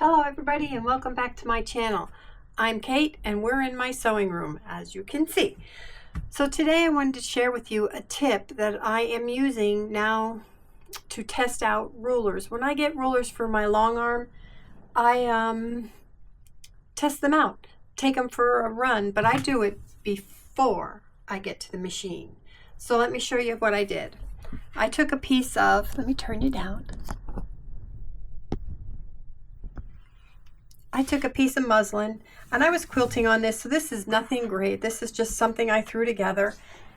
Hello everybody and welcome back to my channel. I'm Kate and we're in my sewing room, as you can see. So today I wanted to share with you a tip that I am using now to test out rulers. When I get rulers for my long arm, I test them out, take them for a run, but I do it before I get to the machine. So let me show you what I did. I took a piece of, let me turn you down. I took a piece of muslin and I was quilting on this, so this is nothing great. This is just something I threw together,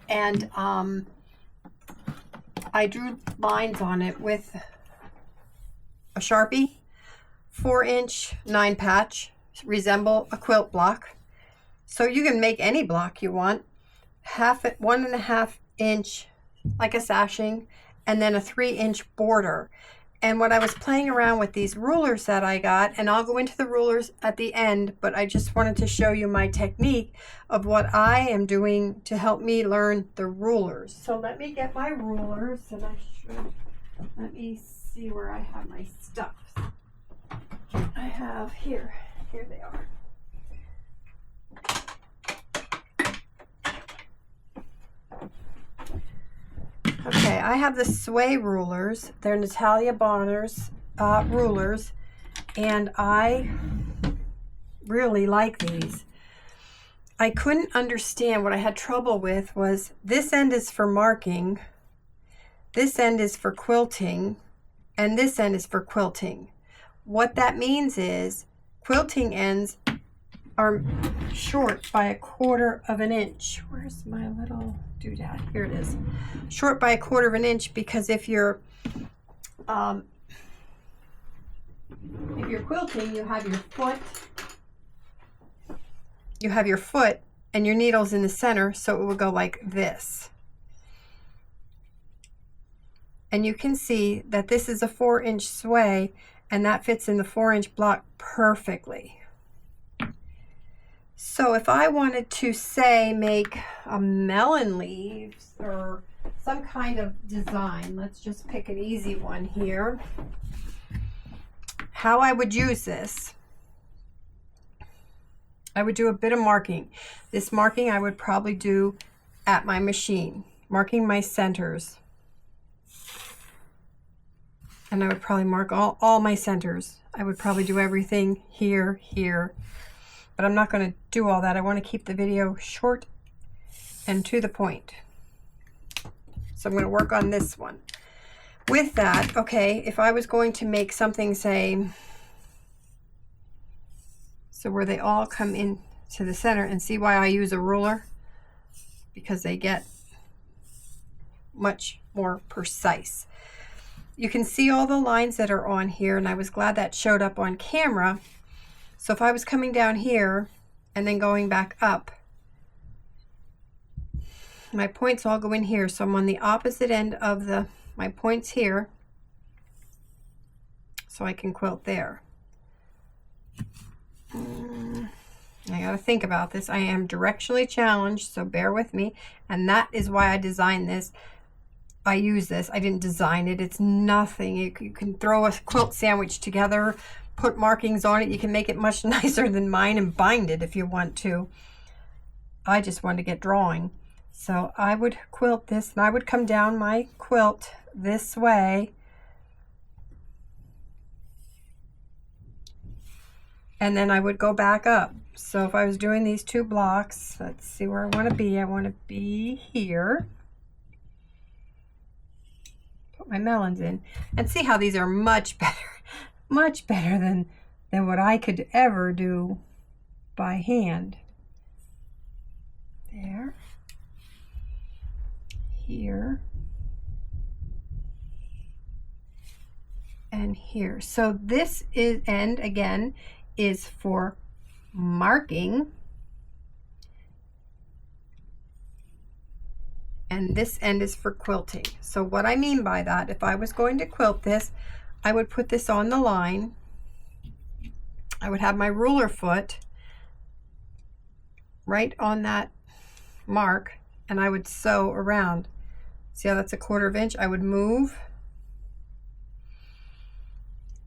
and I drew lines on it with a Sharpie, 4-inch 9-patch, resemble a quilt block. So you can make any block you want, 1.5 inch like a sashing, and then a 3-inch border. And what I was playing around with these rulers that I got, and I'll go into the rulers at the end, but I just wanted to show you my technique of what I am doing to help me learn the rulers. So let me get my rulers, and let me see where I have my stuff. I have here they are. Okay, I have the Sway rulers. They're Natalia Bonner's rulers, and I really like these. I couldn't understand, what I had trouble with was this end is for marking, this end is for quilting, and this end is for quilting. What that means is quilting ends are short by 1/4 inch. Where's my little doodad? Here it is. Short by 1/4 inch, because if you're quilting, you have your foot and your needle's in the center, so it will go like this. And you can see that this is a 4-inch sway, and that fits in the 4-inch block perfectly. So if I wanted to, say, make a melon leaves or some kind of design, let's just pick an easy one here. How I would use this, I would do a bit of marking. This marking I would probably do at my machine, marking my centers. And I would probably mark all my centers. I would probably do everything here, but I'm not going to do all that. I want to keep the video short and to the point. So I'm going to work on this one. With that, okay, if I was going to make something, say, so where they all come in to the center, and see why I use a ruler? Because they get much more precise. You can see all the lines that are on here, and I was glad that showed up on camera. So if I was coming down here and then going back up, my points all go in here. So I'm on the opposite end of my points here, so I can quilt there. I gotta think about this. I am directionally challenged, so bear with me. And that is why I designed this. I use this. I didn't design it. It's nothing. You can throw a quilt sandwich together, put markings on it. You can make it much nicer than mine and bind it if you want to. I just wanted to get drawing. So I would quilt this, and I would come down my quilt this way. And then I would go back up. So if I was doing these 2 blocks, let's see where I want to be. I want to be here. Put my melons in. And see how these are much better than what I could ever do by hand. There. Here. And here. So this end again is for marking, and this end is for quilting. So what I mean by that, if I was going to quilt this, I would put this on the line. I would have my ruler foot right on that mark, and I would sew around. See how that's a 1/4 inch? I would move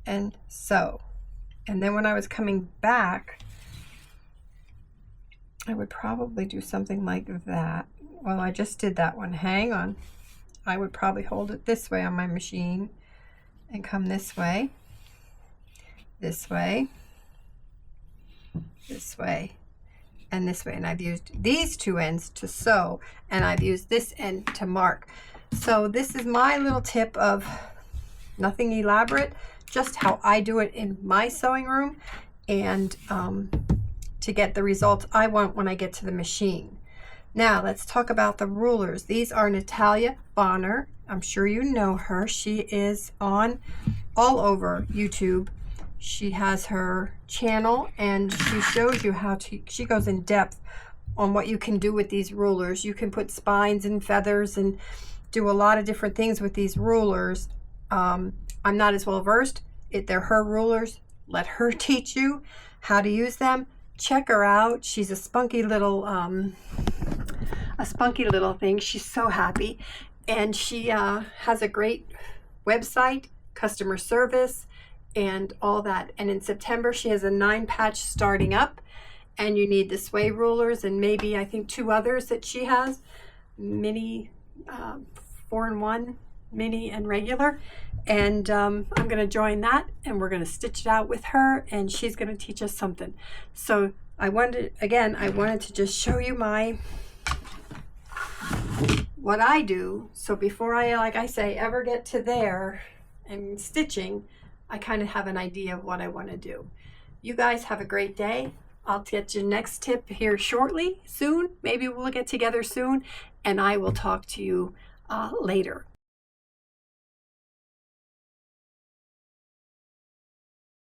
and sew. And then when I was coming back, I would probably do something like that. Well, I just did that one. Hang on. I would probably hold it this way on my machine and come this way, this way, this way, and this way. And I've used these two ends to sew, and I've used this end to mark. So this is my little tip of nothing elaborate, just how I do it in my sewing room, and to get the results I want when I get to the machine. Now let's talk about the rulers. These are Natalia Bonner. I'm sure you know her. She is on all over YouTube. She has her channel and she shows you how to, she goes in depth on what you can do with these rulers. You can put spines and feathers and do a lot of different things with these rulers. I'm not as well versed. They're her rulers. Let her teach you how to use them. Check her out. She's a spunky little thing. She's so happy, and she has a great website, customer service, and all that. And in September, she has a 9-patch starting up, and you need the sway rulers and maybe I think 2 others that she has, mini, 4-in-1, mini and regular. And I'm going to join that, and we're going to stitch it out with her, and she's going to teach us something. So I wanted to just show you what I do. So before I, like I say, ever get to there and stitching, I kind of have an idea of what I want to do. You guys have a great day. I'll get your next tip here shortly, soon. Maybe we'll get together soon, and I will talk to you later.